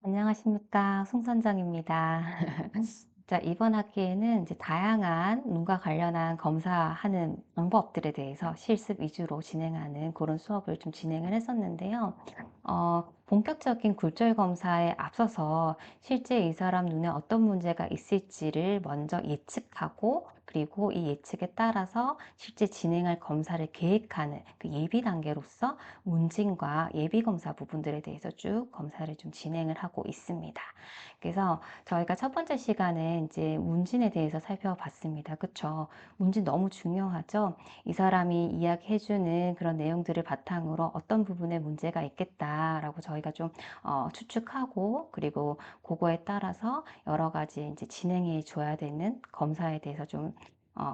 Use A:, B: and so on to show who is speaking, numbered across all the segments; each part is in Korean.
A: 안녕하십니까. 송선정입니다. 자, 이번 학기에는 이제 다양한 눈과 관련한 검사하는 방법들에 대해서 실습 위주로 진행하는 그런 수업을 좀 진행을 했었는데요. 본격적인 굴절 검사에 앞서서 실제 이 사람 눈에 어떤 문제가 있을지를 먼저 예측하고, 그리고 이 예측에 따라서 실제 진행할 검사를 계획하는 그 예비 단계로서 문진과 예비 검사 부분들에 대해서 쭉 검사를 좀 진행을 하고 있습니다. 그래서 저희가 첫 번째 시간에 이제 문진에 대해서 살펴봤습니다. 그쵸? 문진 너무 중요하죠? 이 사람이 이야기해주는 그런 내용들을 바탕으로 어떤 부분에 문제가 있겠다라고 저희가 좀 추측하고, 그리고 그거에 따라서 여러 가지 이제 진행해 줘야 되는 검사에 대해서 좀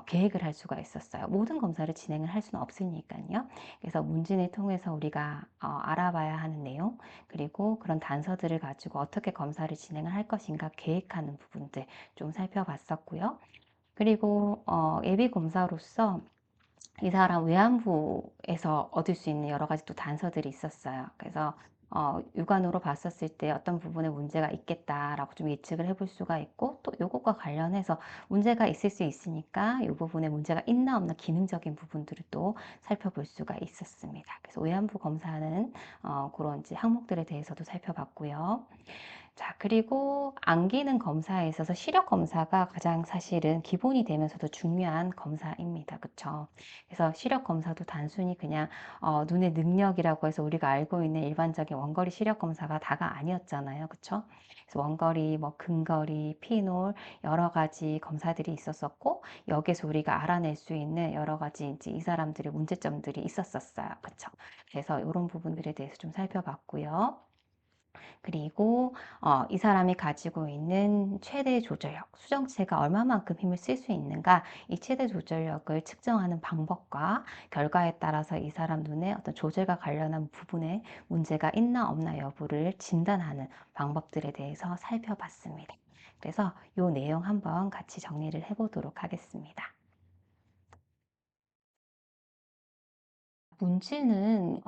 A: 계획을 할 수가 있었어요. 모든 검사를 진행을 할 수는 없으니까요. 그래서 문진을 통해서 우리가 알아봐야 하는 내용, 그리고 그런 단서들을 가지고 어떻게 검사를 진행을 할 것인가 계획하는 부분들 좀 살펴봤었고요. 그리고 예비 검사로서 이 사람 외환부에서 얻을 수 있는 여러 가지 또 단서들이 있었어요. 그래서 육안으로 봤었을 때 어떤 부분에 문제가 있겠다라고 좀 예측을 해볼 수가 있고, 또 요것과 관련해서 문제가 있을 수 있으니까 이 부분에 문제가 있나 없나 기능적인 부분들을 또 살펴볼 수가 있었습니다. 그래서 외환부 검사는 그런 이제 항목들에 대해서도 살펴봤고요. 자, 그리고 안기능 검사에 있어서 시력 검사가 가장 사실은 기본이 되면서도 중요한 검사입니다. 그쵸? 그래서 시력 검사도 단순히 그냥 눈의 능력이라고 해서 우리가 알고 있는 일반적인 원거리 시력 검사가 다가 아니었잖아요. 그쵸? 그래서 원거리, 뭐 근거리, 피놀 여러 가지 검사들이 있었었고, 여기서 우리가 알아낼 수 있는 여러 가지 이제 이 사람들의 문제점들이 있었었어요. 그쵸? 그래서 이런 부분들에 대해서 좀 살펴봤고요. 그리고 이 사람이 가지고 있는 최대 조절력, 수정체가 얼마만큼 힘을 쓸 수 있는가, 이 최대 조절력을 측정하는 방법과 결과에 따라서 이 사람 눈에 어떤 조절과 관련한 부분에 문제가 있나 없나 여부를 진단하는 방법들에 대해서 살펴봤습니다. 그래서 이 내용 한번 같이 정리를 해보도록 하겠습니다. 문지는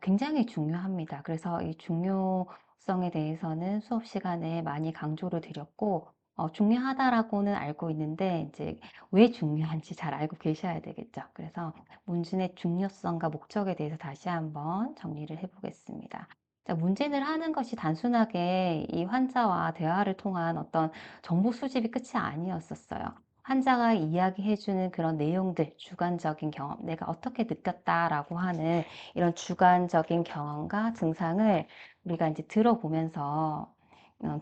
A: 굉장히 중요합니다. 그래서 이 중요성에 대해서는 수업 시간에 많이 강조를 드렸고, 중요하다라고는 알고 있는데, 이제 왜 중요한지 잘 알고 계셔야 되겠죠. 그래서 문진의 중요성과 목적에 대해서 다시 한번 정리를 해보겠습니다. 자, 문진을 하는 것이 단순하게 이 환자와 대화를 통한 어떤 정보 수집이 끝이 아니었었어요. 환자가 이야기해주는 그런 내용들, 주관적인 경험, 내가 어떻게 느꼈다라고 하는 이런 주관적인 경험과 증상을 우리가 이제 들어보면서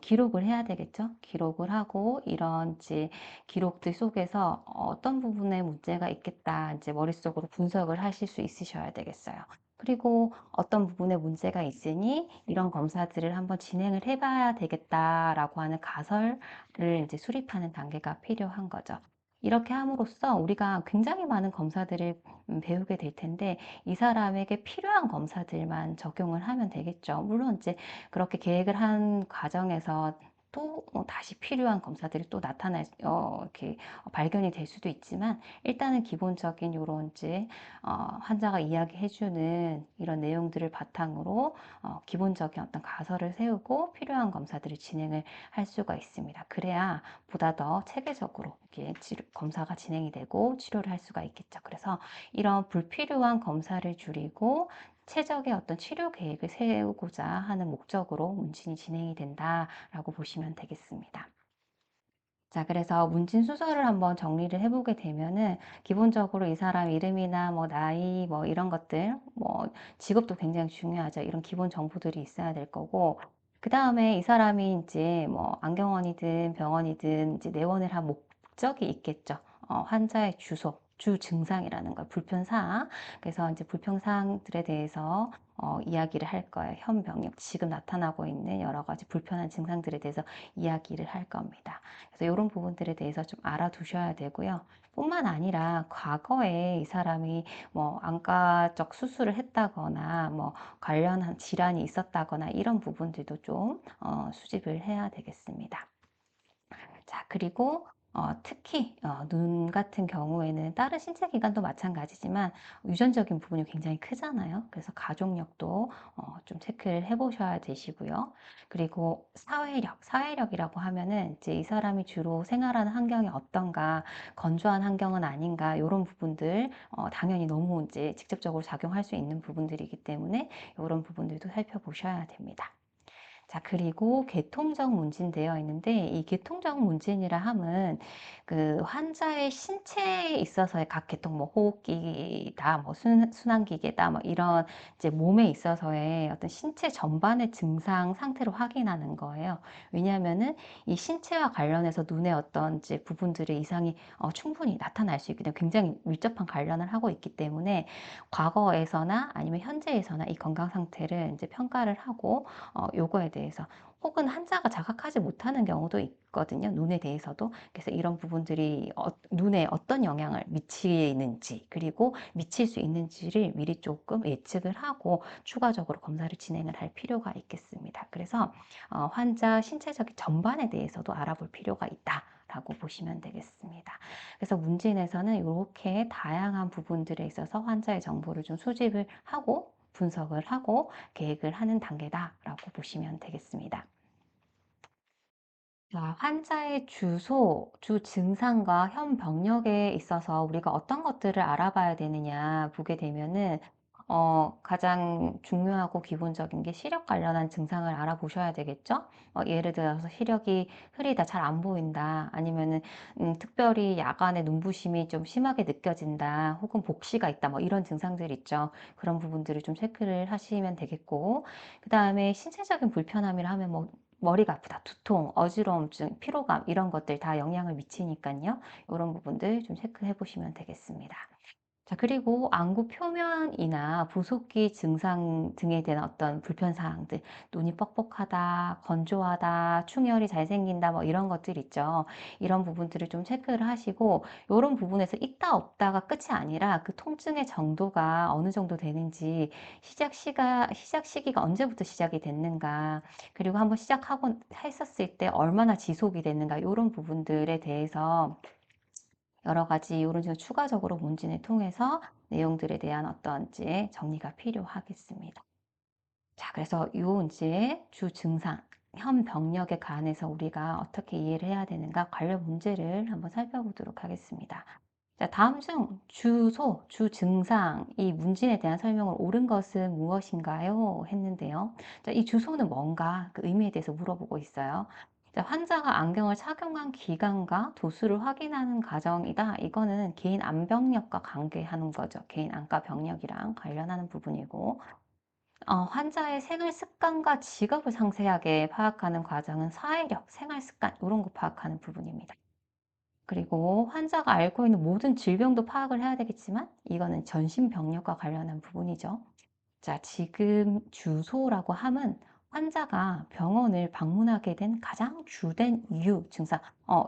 A: 기록을 해야 되겠죠? 기록을 하고 이런 이제 기록들 속에서 어떤 부분에 문제가 있겠다 이제 머릿속으로 분석을 하실 수 있으셔야 되겠어요. 그리고 어떤 부분에 문제가 있으니 이런 검사들을 한번 진행을 해봐야 되겠다라고 하는 가설을 이제 수립하는 단계가 필요한 거죠. 이렇게 함으로써 우리가 굉장히 많은 검사들을 배우게 될 텐데 이 사람에게 필요한 검사들만 적용을 하면 되겠죠. 물론 이제 그렇게 계획을 한 과정에서 또 다시 필요한 검사들이 또 이렇게 발견이 될 수도 있지만 일단은 기본적인 요런 이제 환자가 이야기해주는 이런 내용들을 바탕으로 기본적인 어떤 가설을 세우고 필요한 검사들을 진행을 할 수가 있습니다. 그래야 보다 더 체계적으로 이렇게 검사가 진행이 되고 치료를 할 수가 있겠죠. 그래서 이런 불필요한 검사를 줄이고 최적의 어떤 치료 계획을 세우고자 하는 목적으로 문진이 진행이 된다라고 보시면 되겠습니다. 자, 그래서 문진 순서를 한번 정리를 해보게 되면은 기본적으로 이 사람 이름이나 뭐 나이 뭐 이런 것들, 뭐 직업도 굉장히 중요하죠. 이런 기본 정보들이 있어야 될 거고, 그 다음에 이 사람이 이제 뭐 안경원이든 병원이든 이제 내원을 한 목적이 있겠죠. 환자의 주소, 주 증상이라는 걸 불편사항. 그래서 이제 불편사항들에 대해서 이야기를 할 거예요. 현병역, 지금 나타나고 있는 여러 가지 불편한 증상들에 대해서 이야기를 할 겁니다. 그래서 이런 부분들에 대해서 좀 알아두셔야 되고요. 뿐만 아니라 과거에 이 사람이 뭐 안과적 수술을 했다거나 뭐 관련한 질환이 있었다거나 이런 부분들도 좀 수집을 해야 되겠습니다. 자, 그리고 특히 눈 같은 경우에는 다른 신체 기관도 마찬가지지만 유전적인 부분이 굉장히 크잖아요. 그래서 가족력도 좀 체크를 해 보셔야 되시고요. 그리고 사회력이라고 하면은 이제 '이 사람이 주로 생활하는 환경이 어떤가? 건조한 환경은 아닌가?' 요런 부분들 당연히 너무 이제 직접적으로 작용할 수 있는 부분들이기 때문에 요런 부분들도 살펴보셔야 됩니다. 자, 그리고 계통적 문진되어 있는데 이 계통적 문진이라 함은 그 환자의 신체에 있어서의 각 계통, 뭐 호흡기다, 뭐 순환기계다, 뭐 이런 이제 몸에 있어서의 어떤 신체 전반의 증상 상태로 확인하는 거예요. 왜냐하면은 이 신체와 관련해서 눈의 어떤 이제 부분들의 이상이 충분히 나타날 수 있기 때문에 굉장히 밀접한 관련을 하고 있기 때문에 과거에서나 아니면 현재에서나 이 건강 상태를 이제 평가를 하고 요거에 대해서 혹은 환자가 자각하지 못하는 경우도 있거든요. 눈에 대해서도. 그래서 이런 부분들이 눈에 어떤 영향을 미치는지 그리고 미칠 수 있는지를 미리 조금 예측을 하고 추가적으로 검사를 진행을 할 필요가 있겠습니다. 그래서 환자 신체적인 전반에 대해서도 알아볼 필요가 있다. 라고 보시면 되겠습니다. 그래서 문진에서는 이렇게 다양한 부분들에 있어서 환자의 정보를 좀 수집을 하고 분석을 하고 계획을 하는 단계다라고 보시면 되겠습니다. 자, 환자의 주소, 주 증상과 현 병력에 있어서 우리가 어떤 것들을 알아봐야 되느냐 보게 되면은 가장 중요하고 기본적인 게 시력 관련한 증상을 알아보셔야 되겠죠? 예를 들어서 시력이 흐리다, 잘 안 보인다, 아니면은 특별히 야간에 눈부심이 좀 심하게 느껴진다, 혹은 복시가 있다, 뭐 이런 증상들 있죠. 그런 부분들을 좀 체크를 하시면 되겠고, 그 다음에 신체적인 불편함이라 하면 뭐 머리가 아프다, 두통, 어지러움증, 피로감 이런 것들 다 영향을 미치니까요. 이런 부분들 좀 체크해 보시면 되겠습니다. 자, 그리고 안구 표면이나 부속기 증상 등에 대한 어떤 불편 사항들, 눈이 뻑뻑하다, 건조하다, 충혈이 잘 생긴다, 뭐 이런 것들 있죠. 이런 부분들을 좀 체크를 하시고, 이런 부분에서 있다 없다가 끝이 아니라 그 통증의 정도가 어느 정도 되는지, 시작 시기가 언제부터 시작이 됐는가, 그리고 한번 시작하고 했었을 때 얼마나 지속이 됐는가, 이런 부분들에 대해서 여러 가지 이런 식으로 추가적으로 문진을 통해서 내용들에 대한 어떤 이제 정리가 필요하겠습니다. 자, 그래서 요 이제 주 증상, 현 병력에 관해서 우리가 어떻게 이해를 해야 되는가 관련 문제를 한번 살펴보도록 하겠습니다. 자, 다음 중 주소, 주 증상, 이 문진에 대한 설명을 옳은 것은 무엇인가요? 했는데요. 자, 이 주소는 뭔가 그 의미에 대해서 물어보고 있어요. 자, 환자가 안경을 착용한 기간과 도수를 확인하는 과정이다. 이거는 개인 안병력과 관계하는 거죠. 개인 안과 병력이랑 관련하는 부분이고, 환자의 생활 습관과 직업을 상세하게 파악하는 과정은 사회력, 생활 습관, 이런 거 파악하는 부분입니다. 그리고 환자가 앓고 있는 모든 질병도 파악을 해야 되겠지만, 이거는 전신병력과 관련한 부분이죠. 자, 지금 주소라고 함은 환자가 병원을 방문하게 된 가장 주된 이유, 증상.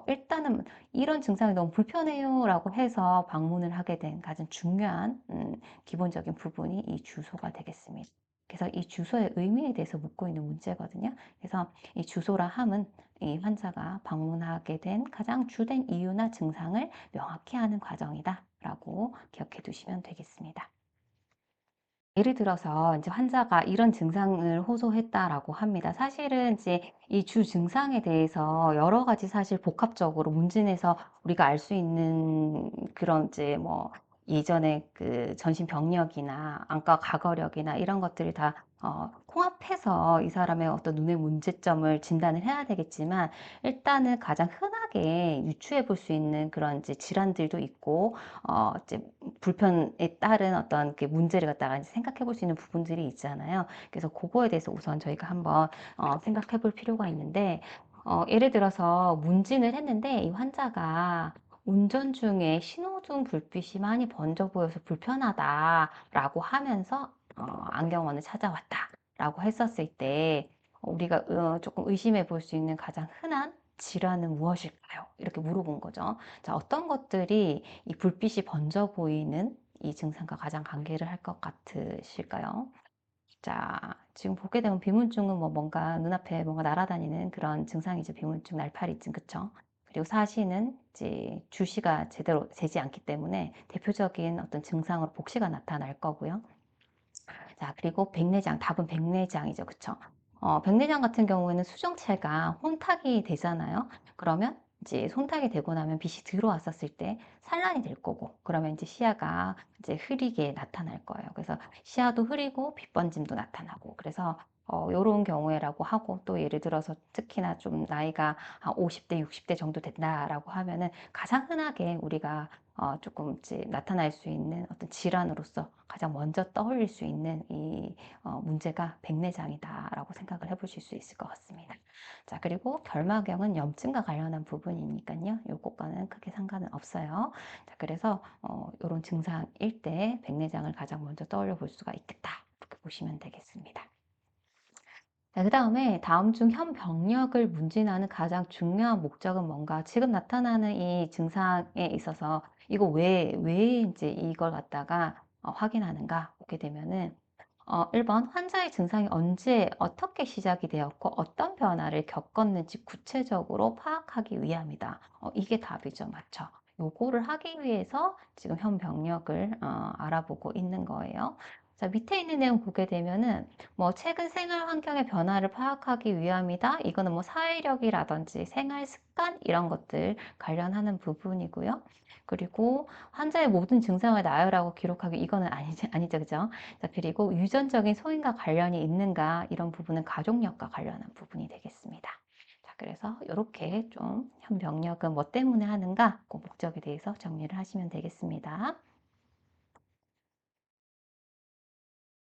A: 일단은 이런 증상이 너무 불편해요라고 해서 방문을 하게 된 가장 중요한 기본적인 부분이 이 주소가 되겠습니다. 그래서 이 주소의 의미에 대해서 묻고 있는 문제거든요. 그래서 이 주소라 함은 이 환자가 방문하게 된 가장 주된 이유나 증상을 명확히 하는 과정이다라고 기억해 두시면 되겠습니다. 예를 들어서 이제 환자가 이런 증상을 호소했다라고 합니다. 사실은 이제 이 주 증상에 대해서 여러 가지 사실 복합적으로 문진에서 우리가 알 수 있는 그런 이제 뭐 예전에 그 전신 병력이나 안과 과거력이나 이런 것들이 다 통합해서 이 사람의 어떤 눈의 문제점을 진단을 해야 되겠지만 일단은 가장 흔하게 유추해 볼 수 있는 그런 이제 질환들도 있고 이제 불편에 따른 어떤 그 문제를 갖다가 이제 생각해 볼 수 있는 부분들이 있잖아요. 그래서 그거에 대해서 우선 저희가 한번 생각해 볼 필요가 있는데 예를 들어서 문진을 했는데 이 환자가 운전 중에 신호등 불빛이 많이 번져 보여서 불편하다라고 하면서 안경원을 찾아왔다라고 했었을 때 우리가 조금 의심해 볼 수 있는 가장 흔한 질환은 무엇일까요? 이렇게 물어본 거죠. 자, 어떤 것들이 이 불빛이 번져 보이는 이 증상과 가장 관계를 할 것 같으실까요? 자, 지금 보게 되면 비문증은 뭐 뭔가 눈앞에 뭔가 날아다니는 그런 증상이죠. 비문증, 날파리증, 그쵸? 그리고 사시는 이제 주시가 제대로 되지 않기 때문에 대표적인 어떤 증상으로 복시가 나타날 거고요. 자, 그리고 백내장, 답은 백내장이죠. 그쵸? 백내장 같은 경우에는 수정체가 혼탁이 되잖아요. 그러면 이제 손탁이 되고 나면 빛이 들어왔었을 때 산란이 될 거고, 그러면 이제 시야가 이제 흐리게 나타날 거예요. 그래서 시야도 흐리고 빛번짐도 나타나고, 그래서 요런 경우에라고 하고, 또 예를 들어서 특히나 좀 나이가 한 50대, 60대 정도 된다라고 하면은 가장 흔하게 우리가 조금 이제 나타날 수 있는 어떤 질환으로서 가장 먼저 떠올릴 수 있는 이 문제가 백내장이다라고 생각을 해보실 수 있을 것 같습니다. 자, 그리고 결막염은 염증과 관련한 부분이니까요. 요것과는 크게 상관은 없어요. 자, 그래서 이런 증상일 때 백내장을 가장 먼저 떠올려 볼 수가 있겠다. 이렇게 보시면 되겠습니다. 자, 그다음에 다음 중 현병력을 문진하는 가장 중요한 목적은 뭔가? 지금 나타나는 이 증상에 있어서 이거 왜 이제 이걸 갖다가 확인하는가 보게 되면은 1번 환자의 증상이 언제 어떻게 시작이 되었고 어떤 변화를 겪었는지 구체적으로 파악하기 위함이다. 이게 답이죠. 맞죠? 요거를 하기 위해서 지금 현병력을 알아보고 있는 거예요. 자, 밑에 있는 내용 보게 되면은 뭐 최근 생활 환경의 변화를 파악하기 위함이다. 이거는 뭐 사회력이라든지 생활 습관 이런 것들 관련하는 부분이고요. 그리고 환자의 모든 증상을 나열하고 기록하기 이거는 아니죠, 그죠? 자, 그리고 유전적인 소인과 관련이 있는가 이런 부분은 가족력과 관련한 부분이 되겠습니다. 자, 그래서 이렇게 좀 현병력은 뭐 때문에 하는가 그 목적에 대해서 정리를 하시면 되겠습니다.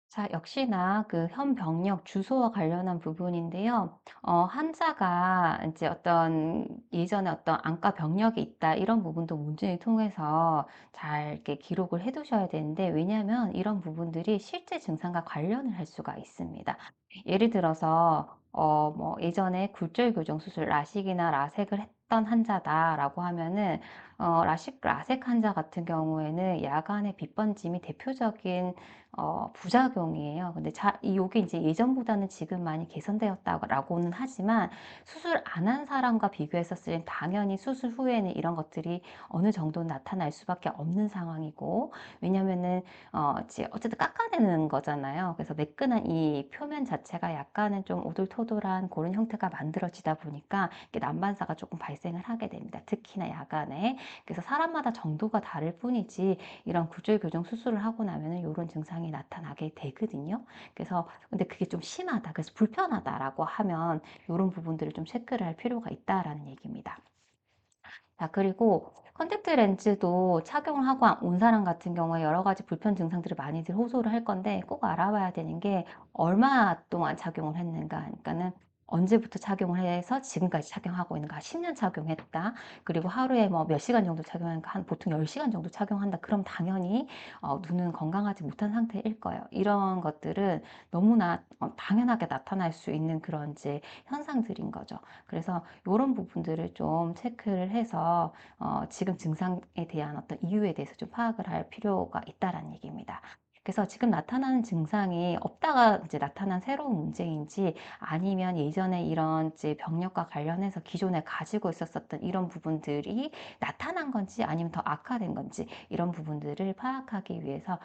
A: 자, 역시나 그 현병력 주소와 관련한 부분인데요. 환자가 이제 어떤 예전에 어떤 안과 병력이 있다 이런 부분도 문진을 통해서 잘 이렇게 기록을 해 두셔야 되는데 왜냐하면 이런 부분들이 실제 증상과 관련을 할 수가 있습니다. 예를 들어서 뭐 예전에 굴절 교정 수술 라식이나 라섹을 했던 환자다라고 하면은 라섹 환자 같은 경우에는 야간의 빛번짐이 대표적인 부작용이에요. 근데 요게 이제 예전보다는 지금 많이 개선되었다고는 하지만 수술 안 한 사람과 비교했었을 때 당연히 수술 후에는 이런 것들이 어느 정도 나타날 수밖에 없는 상황이고 왜냐면은 이제 어쨌든 깎아내는 거잖아요. 그래서 매끈한 이 표면 자체가 약간은 좀 오돌토돌한 그런 형태가 만들어지다 보니까 이렇게 난반사가 조금 발생을 하게 됩니다. 특히나 야간에. 그래서 사람마다 정도가 다를 뿐이지 이런 구조의 교정 수술을 하고 나면은 이런 증상이 나타나게 되거든요. 그래서 근데 그게 좀 심하다. 그래서 불편하다라고 하면 이런 부분들을 좀 체크를 할 필요가 있다라는 얘기입니다. 자, 그리고 컨택트 렌즈도 착용을 하고 온 사람 같은 경우에 여러 가지 불편 증상들을 많이들 호소를 할 건데 꼭 알아봐야 되는 게 얼마 동안 착용을 했는가. 그러니까는 언제부터 착용을 해서 지금까지 착용하고 있는가. 10년 착용했다. 그리고 하루에 뭐 몇 시간 정도 착용하는가. 한 보통 10시간 정도 착용한다. 그럼 당연히 눈은 건강하지 못한 상태일 거예요. 이런 것들은 너무나 당연하게 나타날 수 있는 그런 이제 현상들인 거죠. 그래서 이런 부분들을 좀 체크를 해서 지금 증상에 대한 어떤 이유에 대해서 좀 파악을 할 필요가 있다라는 얘기입니다. 그래서 지금 나타나는 증상이 없다가 이제 나타난 새로운 문제인지 아니면 예전에 이런 이제 병력과 관련해서 기존에 가지고 있었던 이런 부분들이 나타난 건지 아니면 더 악화된 건지 이런 부분들을 파악하기 위해서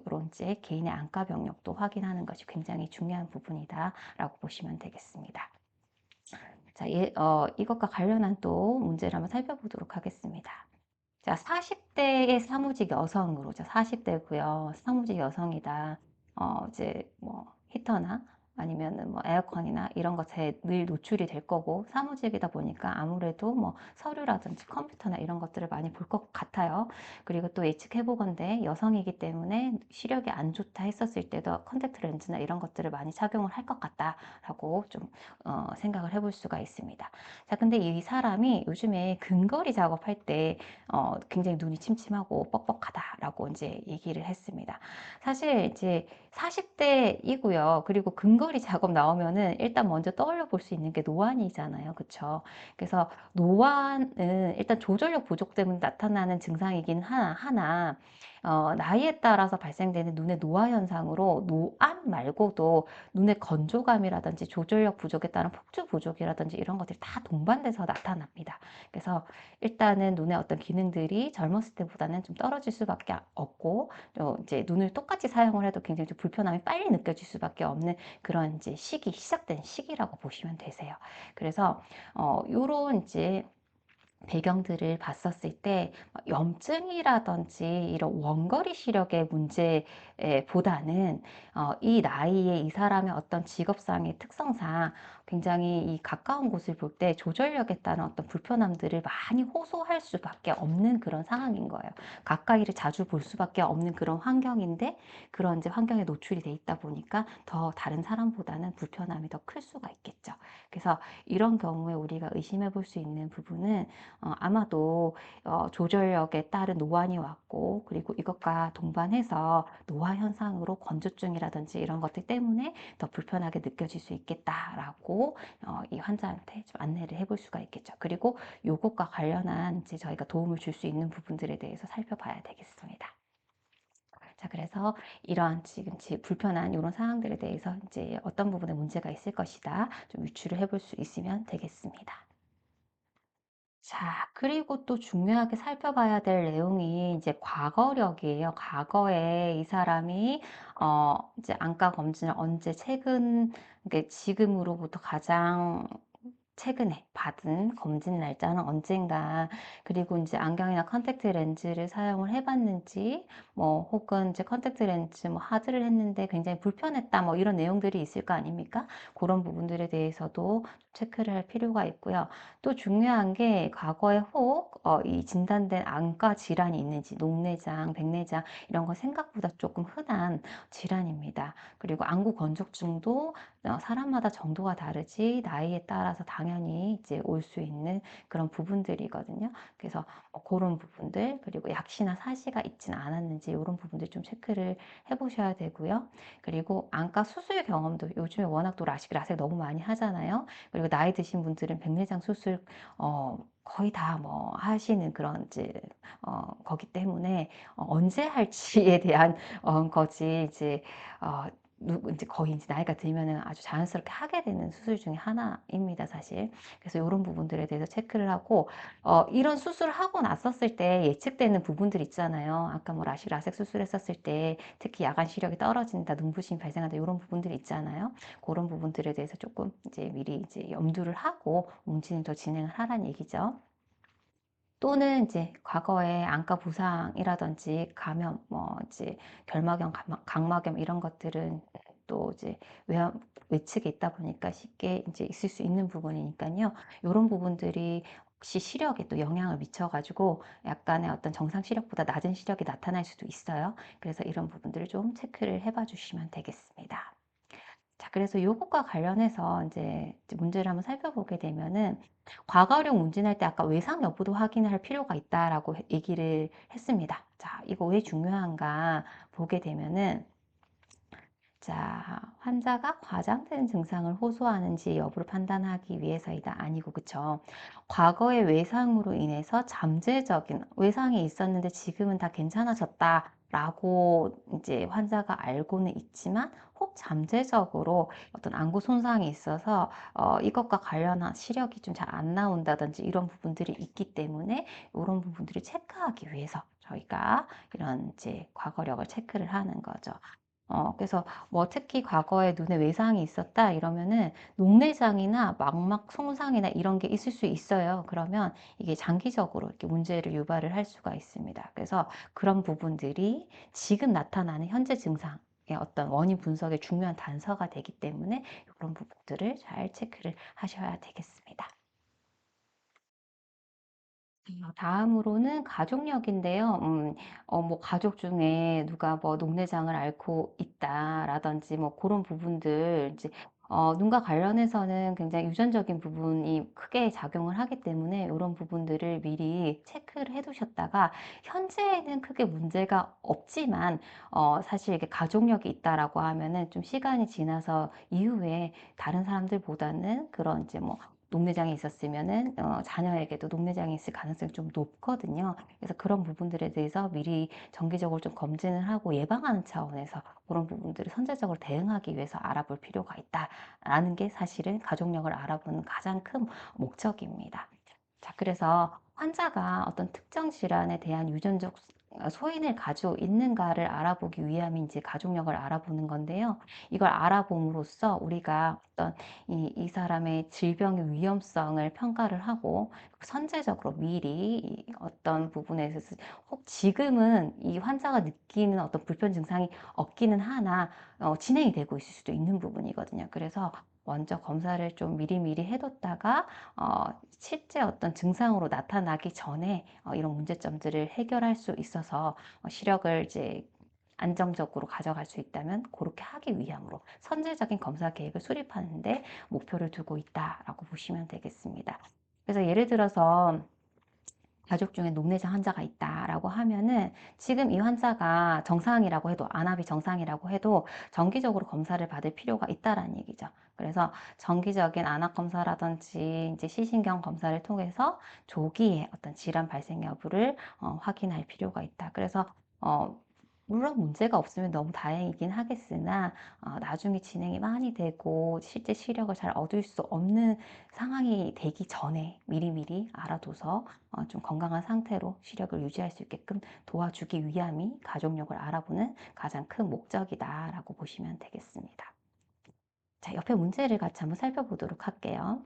A: 이런 이제 개인의 안과 병력도 확인하는 것이 굉장히 중요한 부분이다라고 보시면 되겠습니다. 자, 이것과 관련한 또 문제를 한번 살펴보도록 하겠습니다. 자, 40대의 사무직 여성으로, 자, 40대고요. 사무직 여성이다. 이제 뭐 히터나 아니면은 뭐 에어컨이나 이런 것에 늘 노출이 될 거고 사무직이다 보니까 아무래도 뭐 서류라든지 컴퓨터나 이런 것들을 많이 볼 것 같아요. 그리고 또 예측해 보건대 여성이기 때문에 시력이 안 좋다 했었을 때도 컨택트 렌즈나 이런 것들을 많이 착용을 할 것 같다라고 좀 생각을 해볼 수가 있습니다. 자, 근데 이 사람이 요즘에 근거리 작업할 때 굉장히 눈이 침침하고 뻑뻑하다라고 이제 얘기를 했습니다. 사실 이제 40대이고요. 그리고 근거리 작업 나오면은 일단 먼저 떠올려 볼 수 있는 게 노안이잖아요. 그쵸? 그래서 노안은 일단 조절력 부족 때문에 나타나는 증상이긴 하나 나이에 따라서 발생되는 눈의 노화 현상으로 노안 말고도 눈의 건조감이라든지 조절력 부족에 따른 폭주 부족이라든지 이런 것들이 다 동반돼서 나타납니다. 그래서 일단은 눈의 어떤 기능들이 젊었을 때보다는 좀 떨어질 수밖에 없고, 이제 눈을 똑같이 사용을 해도 굉장히 좀 불편함이 빨리 느껴질 수밖에 없는 그런 이제 시작된 시기라고 보시면 되세요. 그래서 요런 이제 배경들을 봤었을 때 염증이라든지 이런 원거리 시력의 문제 보다는 이 나이에 이 사람의 어떤 직업상의 특성상 굉장히 이 가까운 곳을 볼 때 조절력에 따른 어떤 불편함들을 많이 호소할 수밖에 없는 그런 상황인 거예요. 가까이를 자주 볼 수밖에 없는 그런 환경인데, 그런 이제 환경에 노출이 돼 있다 보니까 더 다른 사람보다는 불편함이 더 클 수가 있겠죠. 그래서 이런 경우에 우리가 의심해 볼 수 있는 부분은 아마도 조절력에 따른 노안이 왔고, 그리고 이것과 동반해서 노화 현상으로 건조증이라든지 이런 것들 때문에 더 불편하게 느껴질 수 있겠다라고 이 환자한테 좀 안내를 해볼 수가 있겠죠. 그리고 요것과 관련한 이제 저희가 도움을 줄 수 있는 부분들에 대해서 살펴봐야 되겠습니다. 자, 그래서 이러한 지금 불편한 이런 상황들에 대해서 이제 어떤 부분에 문제가 있을 것이다, 좀 유추를 해볼 수 있으면 되겠습니다. 자, 그리고 또 중요하게 살펴봐야 될 내용이 이제 과거력이에요. 과거에 이 사람이 이제 안과 검진을 언제 이게 지금으로부터 가장 최근에 받은 검진 날짜는 언젠가, 그리고 이제 안경이나 컨택트 렌즈를 사용을 해봤는지, 뭐 혹은 이제 컨택트 렌즈 뭐 하드를 했는데 굉장히 불편했다, 뭐 이런 내용들이 있을 거 아닙니까? 그런 부분들에 대해서도 체크를 할 필요가 있고요. 또 중요한 게 과거에 혹 이 진단된 안과 질환이 있는지, 녹내장, 백내장 이런 거 생각보다 조금 흔한 질환입니다. 그리고 안구 건조증도 사람마다 정도가 다르지 나이에 따라서 당연히 이제 올 수 있는 그런 부분들이거든요. 그래서 그런 부분들, 그리고 약시나 사시가 있지는 않았는지 이런 부분들 좀 체크를 해보셔야 되고요. 그리고 안과 수술 경험도 요즘에 워낙 또 라식 너무 많이 하잖아요. 그리고 나이 드신 분들은 백내장 수술 거의 다 뭐 하시는 그런 이제 거기 때문에 언제 할지에 대한 거지 이제 어, 이제 거의 이제 나이가 들면은 아주 자연스럽게 하게 되는 수술 중에 하나입니다, 사실. 그래서 이런 부분들에 대해서 체크를 하고, 이런 수술을 하고 났었을 때 예측되는 부분들 있잖아요. 아까 뭐 라섹 수술했었을 때 특히 야간 시력이 떨어진다, 눈부심이 발생한다, 이런 부분들이 있잖아요. 그런 부분들에 대해서 조금 이제 미리 이제 염두를 하고 문진을 더 진행을 하라는 얘기죠. 또는 이제 과거에 안과 부상이라든지 감염, 뭐 이제 결막염, 각막염 이런 것들은 또 이제 외측에 있다 보니까 쉽게 이제 있을 수 있는 부분이니까요. 이런 부분들이 혹시 시력에 또 영향을 미쳐가지고 약간의 어떤 정상 시력보다 낮은 시력이 나타날 수도 있어요. 그래서 이런 부분들을 좀 체크를 해봐 주시면 되겠습니다. 자, 그래서 요것과 관련해서 이제 문제를 한번 살펴보게 되면은 과거력 문진할 때 아까 외상 여부도 확인할 필요가 있다라고 얘기를 했습니다. 자, 이거 왜 중요한가 보게 되면은, 자, 환자가 과장된 증상을 호소하는지 여부를 판단하기 위해서이다. 아니고, 그쵸? 과거의 외상으로 인해서 잠재적인 외상이 있었는데 지금은 다 괜찮아졌다. 라고 이제 환자가 알고는 있지만 혹 잠재적으로 어떤 안구 손상이 있어서 이것과 관련한 시력이 좀 잘 안 나온다든지 이런 부분들이 있기 때문에 이런 부분들을 체크하기 위해서 저희가 이런 이제 과거력을 체크를 하는 거죠. 그래서 뭐 특히 과거에 눈에 외상이 있었다 이러면은 녹내장이나 망막 손상이나 이런 게 있을 수 있어요. 그러면 이게 장기적으로 이렇게 문제를 유발을 할 수가 있습니다. 그래서 그런 부분들이 지금 나타나는 현재 증상의 어떤 원인 분석의 중요한 단서가 되기 때문에 이런 부분들을 잘 체크를 하셔야 되겠습니다. 다음으로는 가족력인데요. 뭐 가족 중에 누가 뭐 녹내장을 앓고 있다라든지 뭐 그런 부분들 이제 눈과 관련해서는 굉장히 유전적인 부분이 크게 작용을 하기 때문에 이런 부분들을 미리 체크를 해두셨다가 현재에는 크게 문제가 없지만 사실 이게 가족력이 있다라고 하면은 좀 시간이 지나서 이후에 다른 사람들보다는 그런 이제 뭐 녹내장이 있었으면은 자녀에게도 녹내장이 있을 가능성이 좀 높거든요. 그래서 그런 부분들에 대해서 미리 정기적으로 좀 검진을 하고 예방하는 차원에서 그런 부분들을 선제적으로 대응하기 위해서 알아볼 필요가 있다라는 게 사실은 가족력을 알아보는 가장 큰 목적입니다. 자, 그래서 환자가 어떤 특정 질환에 대한 유전적 소인을 가지고 있는가를 알아보기 위함이 이제 가족력을 알아보는 건데요. 이걸 알아봄으로써 우리가 어떤 이 사람의 질병의 위험성을 평가를 하고 선제적으로 미리 어떤 부분에 있어서 혹 지금은 이 환자가 느끼는 어떤 불편 증상이 없기는 하나 진행이 되고 있을 수도 있는 부분이거든요. 그래서 먼저 검사를 좀 미리미리 해뒀다가 실제 어떤 증상으로 나타나기 전에 이런 문제점들을 해결할 수 있어서 시력을 이제 안정적으로 가져갈 수 있다면 그렇게 하기 위함으로 선제적인 검사 계획을 수립하는데 목표를 두고 있다라고 보시면 되겠습니다. 그래서 예를 들어서 가족 중에 녹내장 환자가 있다라고 하면은 지금 이 환자가 정상이라고 해도 안압이 정상이라고 해도 정기적으로 검사를 받을 필요가 있다라는 얘기죠. 그래서 정기적인 안압 검사라든지 이제 시신경 검사를 통해서 조기에 어떤 질환 발생 여부를 확인할 필요가 있다. 그래서 물론 문제가 없으면 너무 다행이긴 하겠으나 나중에 진행이 많이 되고 실제 시력을 잘 얻을 수 없는 상황이 되기 전에 미리미리 알아둬서 좀 건강한 상태로 시력을 유지할 수 있게끔 도와주기 위함이 가족력을 알아보는 가장 큰 목적이다라고 보시면 되겠습니다. 자, 옆에 문제를 같이 한번 살펴보도록 할게요.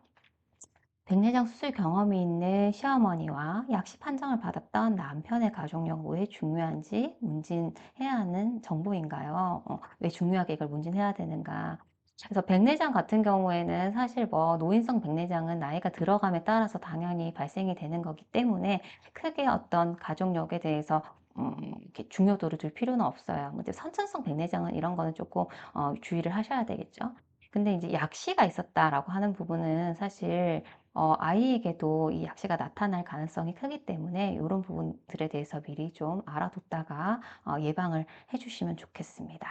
A: 백내장 수술 경험이 있는 시어머니와 약식 판정을 받았던 남편의 가족력 왜 중요한지 문진해야 하는 정보인가요? 왜 중요하게 이걸 문진해야 되는가? 그래서 백내장 같은 경우에는 사실 뭐 노인성 백내장은 나이가 들어감에 따라서 당연히 발생이 되는 거기 때문에 크게 어떤 가족력에 대해서 이렇게 중요도를 둘 필요는 없어요. 근데 선천성 백내장은 이런 거는 조금 주의를 하셔야 되겠죠. 근데 이제 약시가 있었다라고 하는 부분은 사실 아이에게도 이 약시가 나타날 가능성이 크기 때문에 이런 부분들에 대해서 미리 좀 알아뒀다가 예방을 해주시면 좋겠습니다.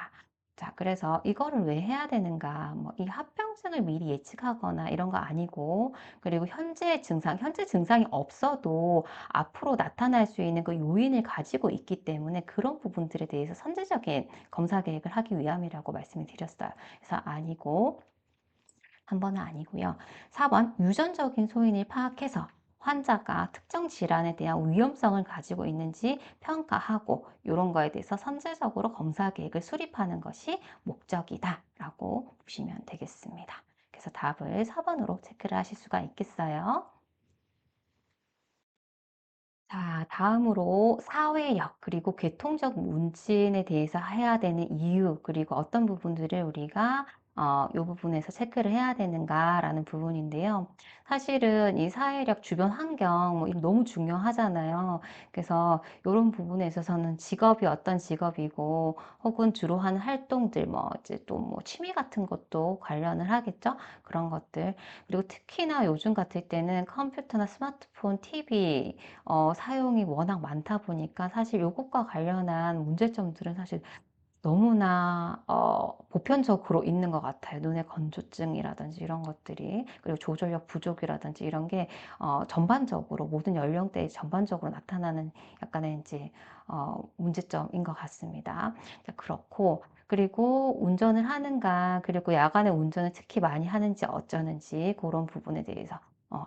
A: 자, 그래서 이거를 왜 해야 되는가? 뭐 이 합병증을 미리 예측하거나 이런 거 아니고, 그리고 현재 증상이 없어도 앞으로 나타날 수 있는 그 요인을 가지고 있기 때문에 그런 부분들에 대해서 선제적인 검사 계획을 하기 위함이라고 말씀을 드렸어요. 그래서 아니고, 한 번은 아니고요. 4번 유전적인 소인을 파악해서 환자가 특정 질환에 대한 위험성을 가지고 있는지 평가하고 이런 거에 대해서 선제적으로 검사 계획을 수립하는 것이 목적이다라고 보시면 되겠습니다. 그래서 답을 4번으로 체크를 하실 수가 있겠어요. 자, 다음으로 사회력, 그리고 계통적 문진에 대해서 해야 되는 이유, 그리고 어떤 부분들을 우리가 이 부분에서 체크를 해야 되는가라는 부분인데요. 사실은 이 사회력, 주변 환경, 뭐, 이거 너무 중요하잖아요. 그래서 이런 부분에 있어서는 직업이 어떤 직업이고, 혹은 주로 하는 활동들, 뭐, 이제 또 뭐, 취미 같은 것도 관련을 하겠죠? 그런 것들. 그리고 특히나 요즘 같을 때는 컴퓨터나 스마트폰, TV, 사용이 워낙 많다 보니까 사실 요것과 관련한 문제점들은 사실 너무나 보편적으로 있는 것 같아요. 눈의 건조증이라든지 이런 것들이, 그리고 조절력 부족이라든지 이런 게 전반적으로 모든 연령대에 전반적으로 나타나는 약간의 이제 문제점인 것 같습니다. 자, 그렇고 그리고 운전을 하는가, 그리고 야간에 운전을 특히 많이 하는지 어쩌는지 그런 부분에 대해서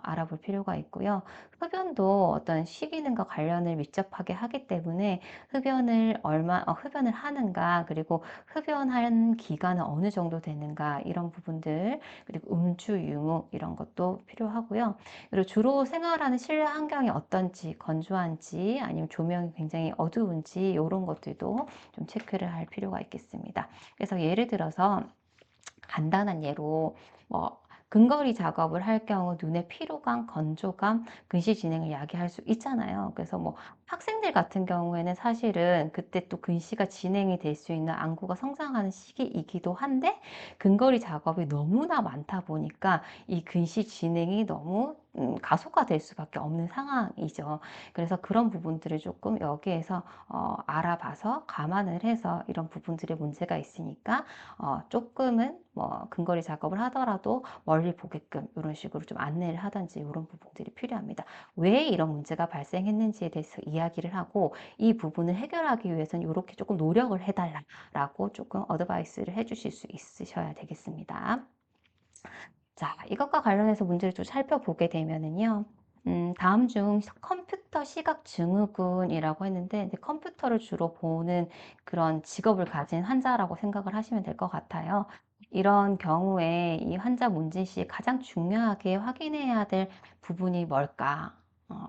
A: 알아볼 필요가 있고요. 흡연도 어떤 식기능과 관련을 밀접하게 하기 때문에 흡연을 하는가, 그리고 흡연한 기간은 어느 정도 되는가, 이런 부분들, 그리고 음주, 유무, 이런 것도 필요하고요. 그리고 주로 생활하는 실내 환경이 어떤지, 건조한지, 아니면 조명이 굉장히 어두운지, 이런 것들도 좀 체크를 할 필요가 있겠습니다. 그래서 예를 들어서 간단한 예로 뭐 근거리 작업을 할 경우 눈의 피로감, 건조감, 근시 진행을 야기할 수 있잖아요. 그래서 뭐 학생들 같은 경우에는 사실은 그때 또 근시가 진행이 될 수 있는 안구가 성장하는 시기이기도 한데 근거리 작업이 너무나 많다 보니까 이 근시 진행이 너무 가소가 될 수밖에 없는 상황이죠. 그래서 그런 부분들을 조금 여기에서 알아봐서 감안을 해서 이런 부분들에 문제가 있으니까 조금은 뭐 근거리 작업을 하더라도 멀리 보게끔 이런 식으로 좀 안내를 하든지 이런 부분들이 필요합니다. 왜 이런 문제가 발생했는지에 대해서 이야기를 하고 이 부분을 해결하기 위해서는 이렇게 조금 노력을 해달라라고 조금 어드바이스를 해주실 수 있으셔야 되겠습니다. 자, 이것과 관련해서 문제를 좀 살펴보게 되면은요. 다음 중 컴퓨터 시각 증후군이라고 했는데 이제 컴퓨터를 주로 보는 그런 직업을 가진 환자라고 생각을 하시면 될 것 같아요. 이런 경우에 이 환자 문진 씨 가장 중요하게 확인해야 될 부분이 뭘까? 어,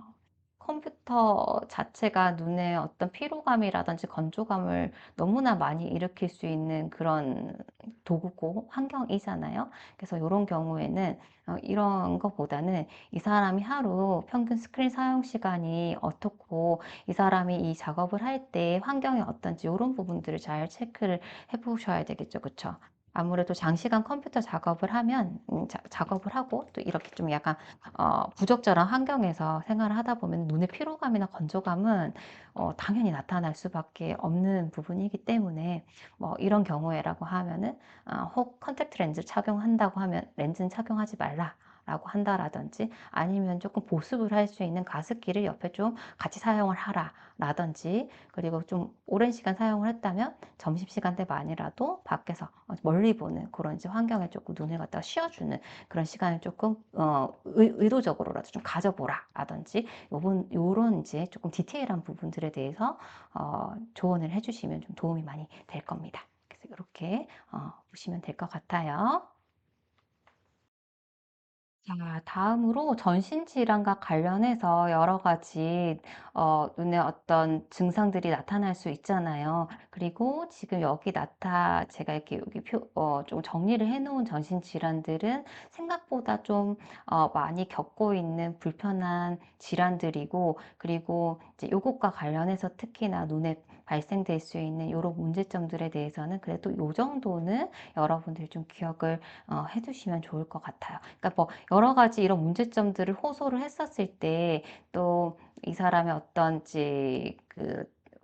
A: 컴퓨터 자체가 눈에 어떤 피로감이라든지 건조감을 너무나 많이 일으킬 수 있는 그런 도구고 환경이잖아요. 그래서 이런 경우에는 이런 것보다는 이 사람이 하루 평균 스크린 사용 시간이 어떻고 이 사람이 이 작업을 할 때 환경이 어떤지 이런 부분들을 잘 체크를 해보셔야 되겠죠. 그쵸? 아무래도 장시간 컴퓨터 작업을 하면 작업을 하고 또 이렇게 좀 약간 부적절한 환경에서 생활을 하다 보면 눈의 피로감이나 건조감은 당연히 나타날 수밖에 없는 부분이기 때문에 뭐 이런 경우에라고 하면은 혹 컨택트 렌즈 착용한다고 하면 렌즈는 착용하지 말라. 라고 한다라든지 아니면 조금 보습을 할 수 있는 가습기를 옆에 좀 같이 사용을 하라 라든지 그리고 좀 오랜 시간 사용을 했다면 점심시간 때만이라도 밖에서 멀리 보는 그런 이제 환경에 조금 눈을 갖다가 쉬어주는 그런 시간을 조금 의도적으로라도 좀 가져보라 라든지 요런 이제 조금 디테일한 부분들에 대해서 조언을 해주시면 좀 도움이 많이 될 겁니다. 그래서 이렇게 보시면 될 것 같아요. 자, 다음으로 전신질환과 관련해서 여러 가지 눈에 어떤 증상들이 나타날 수 있잖아요. 그리고 지금 여기 제가 이렇게 여기 좀 정리를 해놓은 전신질환들은 생각보다 좀 많이 겪고 있는 불편한 질환들이고, 그리고 이제 요것과 관련해서 특히나 눈에 발생될 수 있는 이런 문제점들에 대해서는 그래도 요 정도는 여러분들이 좀 기억을 해두시면 좋을 것 같아요. 그러니까 뭐 여러 가지 이런 문제점들을 호소를 했었을 때 또 이 사람의 어떤지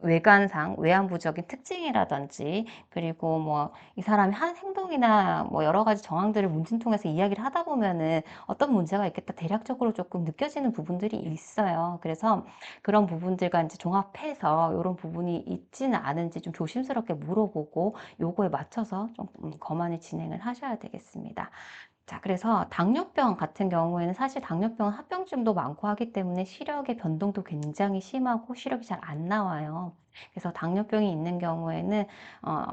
A: 외관상 외안부적인 특징이라든지 그리고 뭐 이 사람이 한 행동이나 뭐 여러 가지 정황들을 문진 통해서 이야기를 하다 보면은 어떤 문제가 있겠다 대략적으로 조금 느껴지는 부분들이 있어요. 그래서 그런 부분들과 이제 종합해서 이런 부분이 있지는 않은지 좀 조심스럽게 물어보고 요거에 맞춰서 좀 거만히 진행을 하셔야 되겠습니다. 자, 그래서 당뇨병 같은 경우에는 사실 당뇨병은 합병증도 많고 하기 때문에 시력의 변동도 굉장히 심하고 시력이 잘 안 나와요. 그래서 당뇨병이 있는 경우에는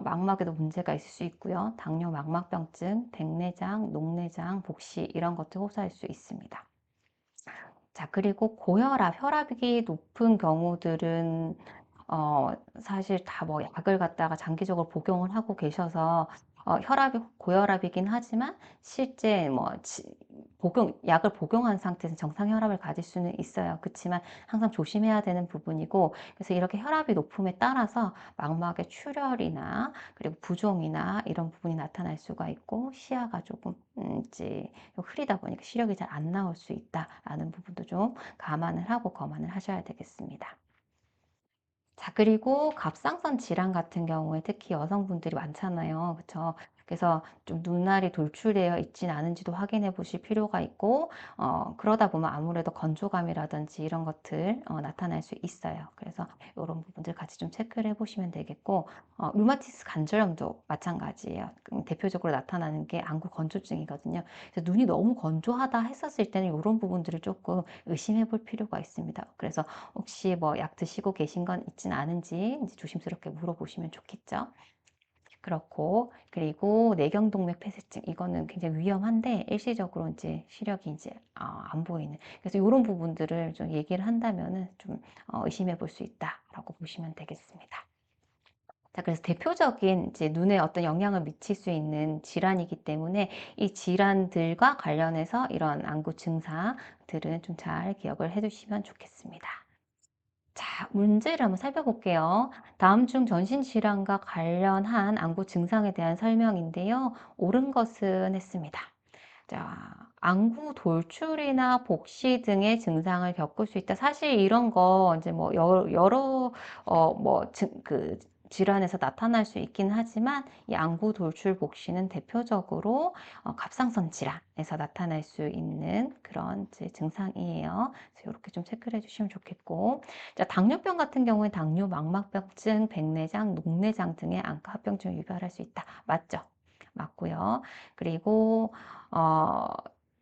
A: 망막에도 문제가 있을 수 있고요. 당뇨 망막병증, 백내장, 녹내장, 복시 이런 것들 호소할 수 있습니다. 자, 그리고 고혈압, 혈압이 높은 경우들은 사실 다 뭐 약을 갖다가 장기적으로 복용을 하고 계셔서 고혈압이긴 하지만 실제 뭐 약을 복용한 상태에서 정상 혈압을 가질 수는 있어요. 그렇지만 항상 조심해야 되는 부분이고 그래서 이렇게 혈압이 높음에 따라서 망막의 출혈이나 그리고 부종이나 이런 부분이 나타날 수가 있고 시야가 조금 이제 흐리다 보니까 시력이 잘 안 나올 수 있다라는 부분도 좀 감안을 하고 거만을 하셔야 되겠습니다. 자, 그리고 갑상선 질환 같은 경우에 특히 여성분들이 많잖아요. 그쵸? 그래서 좀 눈알이 돌출되어 있진 않은지도 확인해 보실 필요가 있고, 그러다 보면 아무래도 건조감이라든지 이런 것들 나타날 수 있어요. 그래서 이런 부분들 같이 좀 체크를 해 보시면 되겠고, 류마티스 관절염도 마찬가지예요. 대표적으로 나타나는 게 안구 건조증이거든요. 그래서 눈이 너무 건조하다 했었을 때는 이런 부분들을 조금 의심해 볼 필요가 있습니다. 그래서 혹시 뭐 약 드시고 계신 건 있진 않은지 이제 조심스럽게 물어보시면 좋겠죠. 그렇고, 그리고 내경동맥 폐쇄증, 이거는 굉장히 위험한데, 일시적으로 이제 시력이 이제 안 보이는. 그래서 이런 부분들을 좀 얘기를 한다면은 좀 의심해 볼 수 있다라고 보시면 되겠습니다. 자, 그래서 대표적인 이제 눈에 어떤 영향을 미칠 수 있는 질환이기 때문에 이 질환들과 관련해서 이런 안구 증상들은 좀 잘 기억을 해 두시면 좋겠습니다. 자, 문제를 한번 살펴볼게요. 다음 중 전신질환과 관련한 안구 증상에 대한 설명인데요. 옳은 것은 했습니다. 자, 안구 돌출이나 복시 등의 증상을 겪을 수 있다. 사실 이런 거 이제 뭐 여러 그 질환에서 나타날 수 있긴 하지만 이 안구 돌출 복시는 대표적으로 갑상선 질환에서 나타날 수 있는 그런 이제 증상이에요. 그래서 이렇게 좀 체크를 해주시면 좋겠고, 자, 당뇨병 같은 경우에 당뇨, 망막병증, 백내장, 녹내장 등의 안과 합병증을 유발할 수 있다. 맞죠? 맞고요. 그리고 어,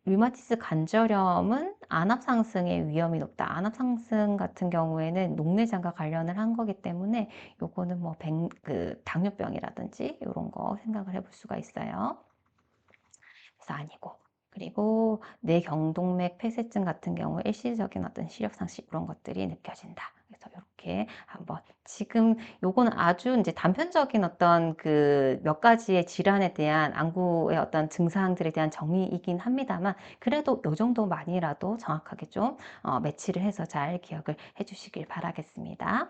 A: 류마티스 관절염은 안압 상승의 위험이 높다. 안압 상승 같은 경우에는 녹내장과 관련을 한 거기 때문에 요거는 뭐 당뇨병이라든지 이런 거 생각을 해볼 수가 있어요. 그래서 아니고. 그리고 뇌경동맥 폐쇄증 같은 경우 일시적인 어떤 시력 상실 이런 것들이 느껴진다. 그래서 이렇게 한번 지금 요거는 아주 이제 단편적인 어떤 그 몇 가지의 질환에 대한 안구의 어떤 증상들에 대한 정의이긴 합니다만 그래도 요 정도만이라도 정확하게 좀 매치를 해서 잘 기억을 해 주시길 바라겠습니다.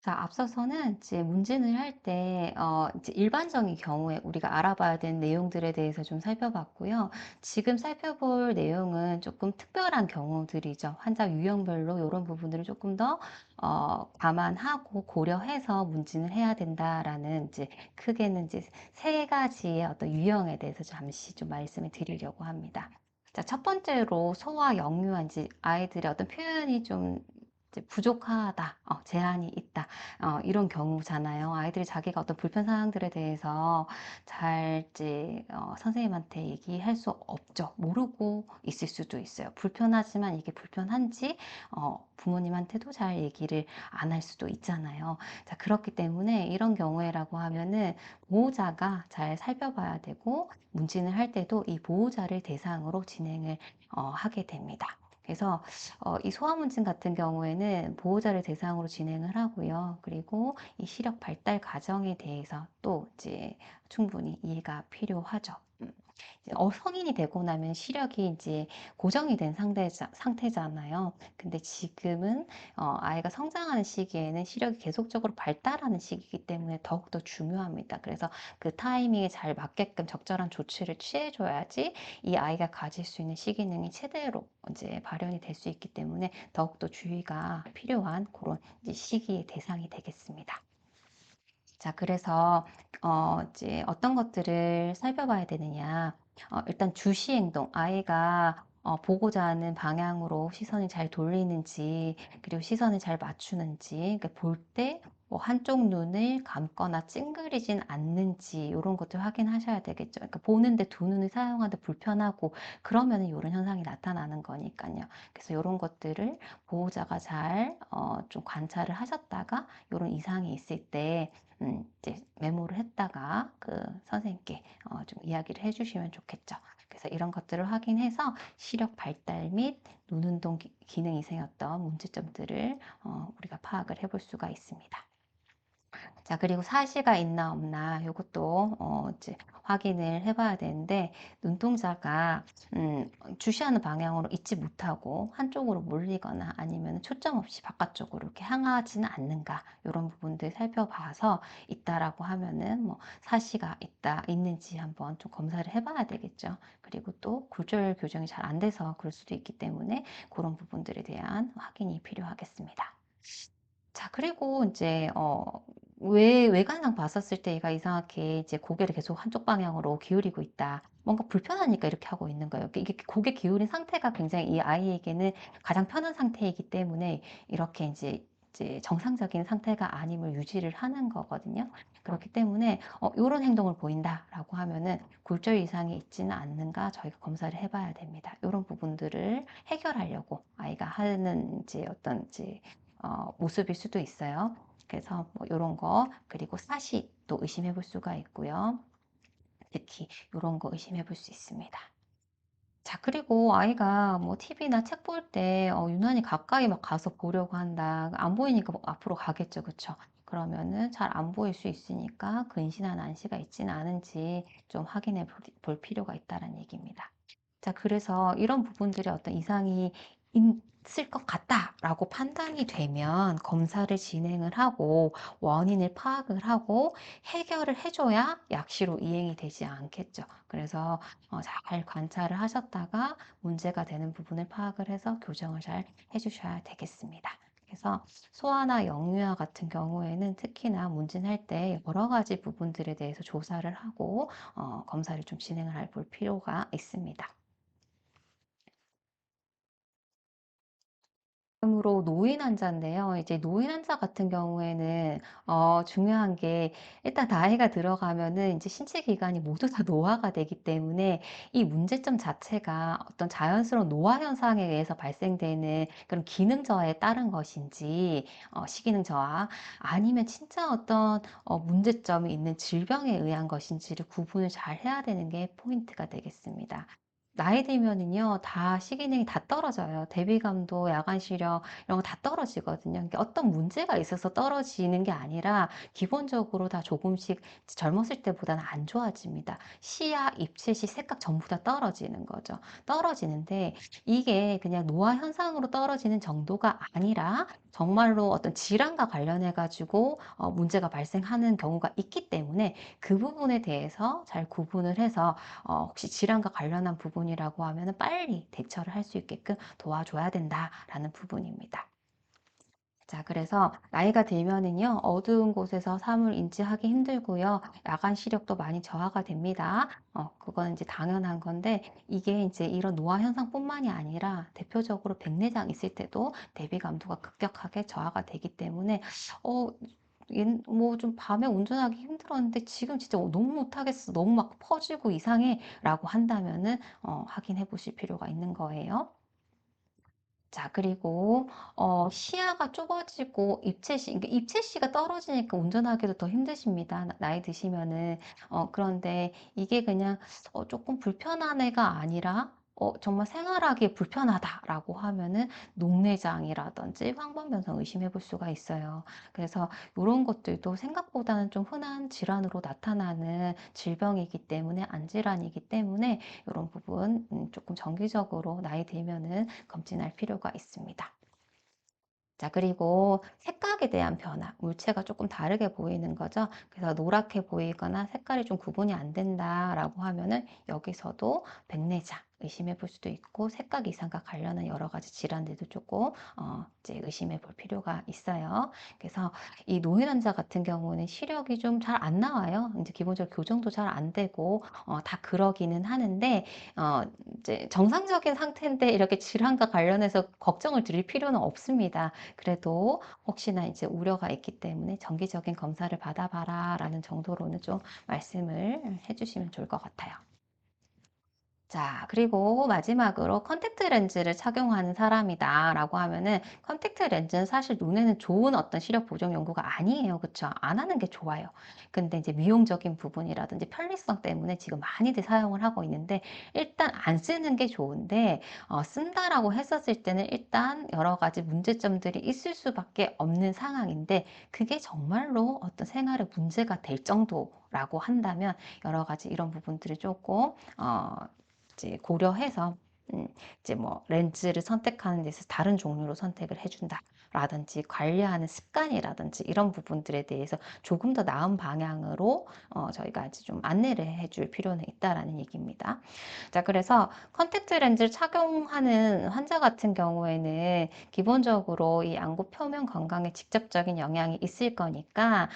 A: 자, 앞서서는 이제 문진을 할 때, 이제 일반적인 경우에 우리가 알아봐야 되는 내용들에 대해서 좀 살펴봤고요. 지금 살펴볼 내용은 조금 특별한 경우들이죠. 환자 유형별로 이런 부분들을 조금 더, 감안하고 고려해서 문진을 해야 된다라는 이제 크게는 이제 세 가지의 어떤 유형에 대해서 잠시 좀 말씀을 드리려고 합니다. 자, 첫 번째로 소화 역류한 이제 아이들의 어떤 표현이 좀 이제 부족하다, 제한이 있다. 이런 경우잖아요. 아이들이 자기가 어떤 불편 사항들에 대해서 잘 이제 선생님한테 얘기할 수 없죠. 모르고 있을 수도 있어요. 불편하지만 이게 불편한지 부모님한테도 잘 얘기를 안 할 수도 있잖아요. 자, 그렇기 때문에 이런 경우에라고 하면은 보호자가 잘 살펴봐야 되고 문진을 할 때도 이 보호자를 대상으로 진행을 하게 됩니다. 그래서 이 소아문진 같은 경우에는 보호자를 대상으로 진행을 하고요. 그리고 이 시력 발달 과정에 대해서 또 이제 충분히 이해가 필요하죠. 성인이 되고 나면 시력이 이제 고정이 된 상태잖아요. 근데 지금은 아이가 성장하는 시기에는 시력이 계속적으로 발달하는 시기이기 때문에 더욱더 중요합니다. 그래서 그 타이밍에 잘 맞게끔 적절한 조치를 취해줘야지 이 아이가 가질 수 있는 시기능이 최대로 이제 발현이 될 수 있기 때문에 더욱더 주의가 필요한 그런 이제 시기의 대상이 되겠습니다. 자, 그래서 이제 어떤 것들을 살펴봐야 되느냐. 일단 주시 행동, 아이가 보고자 하는 방향으로 시선이 잘 돌리는지, 그리고 시선을 잘 맞추는지, 그러니까 볼 때 뭐 한쪽 눈을 감거나 찡그리진 않는지, 이런 것들 확인하셔야 되겠죠. 그러니까 보는데 두 눈을 사용하는데 불편하고, 그러면 이런 현상이 나타나는 거니까요. 그래서 이런 것들을 보호자가 잘 좀 관찰을 하셨다가, 이런 이상이 있을 때, 이제 메모를 했다가 그 선생님께 좀 이야기를 해주시면 좋겠죠. 그래서 이런 것들을 확인해서 시력 발달 및 눈운동 기능 이상이었던 문제점들을 우리가 파악을 해볼 수가 있습니다. 자, 그리고 사시가 있나 없나 이것도 이제 확인을 해봐야 되는데 눈동자가 주시하는 방향으로 있지 못하고 한쪽으로 몰리거나 아니면 초점 없이 바깥쪽으로 이렇게 향하지는 않는가 이런 부분들 살펴봐서 있다라고 하면은 뭐 사시가 있는지 한번 좀 검사를 해봐야 되겠죠. 그리고 또 굴절 교정이 잘 안 돼서 그럴 수도 있기 때문에 그런 부분들에 대한 확인이 필요하겠습니다. 자, 그리고 이제 외관상 봤었을 때 얘가 이상하게 이제 고개를 계속 한쪽 방향으로 기울이고 있다. 뭔가 불편하니까 이렇게 하고 있는 거예요. 이게 고개 기울인 상태가 굉장히 이 아이에게는 가장 편한 상태이기 때문에 이렇게 이제 정상적인 상태가 아님을 유지를 하는 거거든요. 그렇기 때문에 이런 행동을 보인다라고 하면은 굴절 이상이 있지는 않는가 저희가 검사를 해봐야 됩니다. 이런 부분들을 해결하려고 아이가 하는 이제 어떤 이제 모습일 수도 있어요. 그래서 뭐 이런 거 그리고 사시도 의심해 볼 수가 있고요. 특히 이런 거 의심해 볼 수 있습니다. 자, 그리고 아이가 뭐 TV나 책 볼 때 유난히 가까이 막 가서 보려고 한다. 안 보이니까 뭐 앞으로 가겠죠, 그쵸? 그러면은 잘 안 보일 수 있으니까 근시나 난시가 있지는 않은지 좀 확인해 볼 필요가 있다는 얘기입니다. 자, 그래서 이런 부분들의 어떤 이상이 있을 것 같다라고 판단이 되면 검사를 진행을 하고 원인을 파악을 하고 해결을 해줘야 약시로 이행이 되지 않겠죠. 그래서 잘 관찰을 하셨다가 문제가 되는 부분을 파악을 해서 교정을 잘 해주셔야 되겠습니다. 그래서 소아나 영유아 같은 경우에는 특히나 문진할 때 여러 가지 부분들에 대해서 조사를 하고 검사를 좀 진행을 해 볼 필요가 있습니다. 다음으로 노인 환자인데요. 이제 노인 환자 같은 경우에는 중요한 게 일단 나이가 들어가면은 이제 신체 기관이 모두 다 노화가 되기 때문에 이 문제점 자체가 어떤 자연스러운 노화 현상에 의해서 발생되는 그런 기능 저하에 따른 것인지 식이능 저하 아니면 진짜 어떤 문제점이 있는 질병에 의한 것인지를 구분을 잘 해야 되는 게 포인트가 되겠습니다. 나이 들면은요, 다 식이능이 다 떨어져요. 대비감도, 야간 시력, 이런 거 다 떨어지거든요. 그러니까 어떤 문제가 있어서 떨어지는 게 아니라 기본적으로 다 조금씩 젊었을 때보다는 안 좋아집니다. 시야, 입체시, 색각 전부 다 떨어지는 거죠. 떨어지는데 이게 그냥 노화 현상으로 떨어지는 정도가 아니라 정말로 어떤 질환과 관련해 가지고 문제가 발생하는 경우가 있기 때문에 그 부분에 대해서 잘 구분을 해서 혹시 질환과 관련한 부분이라고 하면은 빨리 대처를 할 수 있게끔 도와줘야 된다라는 부분입니다. 자, 그래서 나이가 들면은요, 어두운 곳에서 삶을 인지하기 힘들고요, 야간 시력도 많이 저하가 됩니다. 그건 이제 당연한 건데, 이게 이제 이런 노화 현상뿐만이 아니라 대표적으로 백내장 있을 때도 대비 감도가 급격하게 저하가 되기 때문에, 어, 뭐 좀 밤에 운전하기 힘들었는데 지금 진짜 너무 못하겠어. 너무 막 퍼지고 이상해. 라고 한다면은, 확인해 보실 필요가 있는 거예요. 자, 그리고 시야가 좁아지고 입체시, 그러니까 입체시가 떨어지니까 운전하기도 더 힘드십니다. 나이 드시면은. 그런데 이게 그냥 조금 불편한 애가 아니라 정말 생활하기 불편하다라고 하면은 녹내장이라든지 황반변성 의심해 볼 수가 있어요. 그래서 이런 것들도 생각보다는 좀 흔한 질환으로 나타나는 질병이기 때문에 안질환이기 때문에 이런 부분 조금 정기적으로 나이 들면은 검진할 필요가 있습니다. 자, 그리고 색각에 대한 변화, 물체가 조금 다르게 보이는 거죠. 그래서 노랗게 보이거나 색깔이 좀 구분이 안 된다라고 하면은 여기서도 백내장 의심해 볼 수도 있고 색각 이상과 관련한 여러 가지 질환들도 조금 이제 의심해 볼 필요가 있어요. 그래서 이 노인 환자 같은 경우는 시력이 좀 잘 안 나와요. 이제 기본적으로 교정도 잘 안 되고 다 그러기는 하는데 어, 이제 정상적인 상태인데 이렇게 질환과 관련해서 걱정을 드릴 필요는 없습니다. 그래도 혹시나 이제 우려가 있기 때문에 정기적인 검사를 받아봐라 라는 정도로는 좀 말씀을 해주시면 좋을 것 같아요. 자, 그리고 마지막으로 컨택트 렌즈를 착용하는 사람이다 라고 하면은 컨택트 렌즈는 사실 눈에는 좋은 어떤 시력 보정 연구가 아니에요. 그쵸? 안 하는 게 좋아요. 근데 이제 미용적인 부분이라든지 편리성 때문에 지금 많이들 사용을 하고 있는데 일단 안 쓰는 게 좋은데 쓴다라고 했었을 때는 일단 여러 가지 문제점들이 있을 수밖에 없는 상황인데 그게 정말로 어떤 생활에 문제가 될 정도라고 한다면 여러 가지 이런 부분들을 조금 이제 고려해서 이제 뭐 렌즈를 선택하는 데서 다른 종류로 선택을 해준다. 라든지 관리하는 습관이라든지 이런 부분들에 대해서 조금 더 나은 방향으로 저희가 이제 좀 안내를 해줄 필요는 있다라는 얘기입니다. 자, 그래서 컨택트 렌즈를 착용하는 환자 같은 경우에는 기본적으로 이 안구 표면 건강에 직접적인 영향이 있을 거니까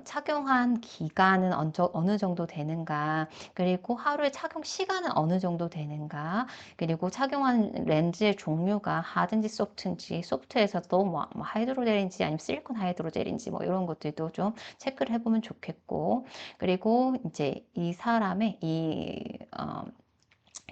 A: 착용한 기간은 어느 정도 되는가, 그리고 하루에 착용 시간은 어느 정도 되는가, 그리고 착용한 렌즈의 종류가 하든지 소프트인지, 소프트에서도 뭐 하이드로젤인지 아니면 실리콘 하이드로젤인지 뭐 이런 것들도 좀 체크를 해보면 좋겠고, 그리고 이제 이 사람의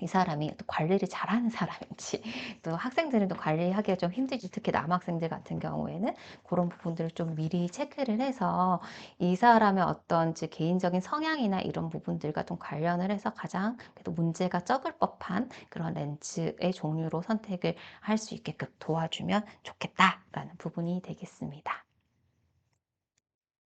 A: 이 사람이 또 관리를 잘하는 사람인지, 또 학생들은 또 관리하기가 좀 힘들지, 특히 남학생들 같은 경우에는 그런 부분들을 좀 미리 체크를 해서 이 사람의 어떤 이제 개인적인 성향이나 이런 부분들과 좀 관련을 해서 가장 그래도 문제가 적을 법한 그런 렌즈의 종류로 선택을 할 수 있게끔 도와주면 좋겠다라는 부분이 되겠습니다.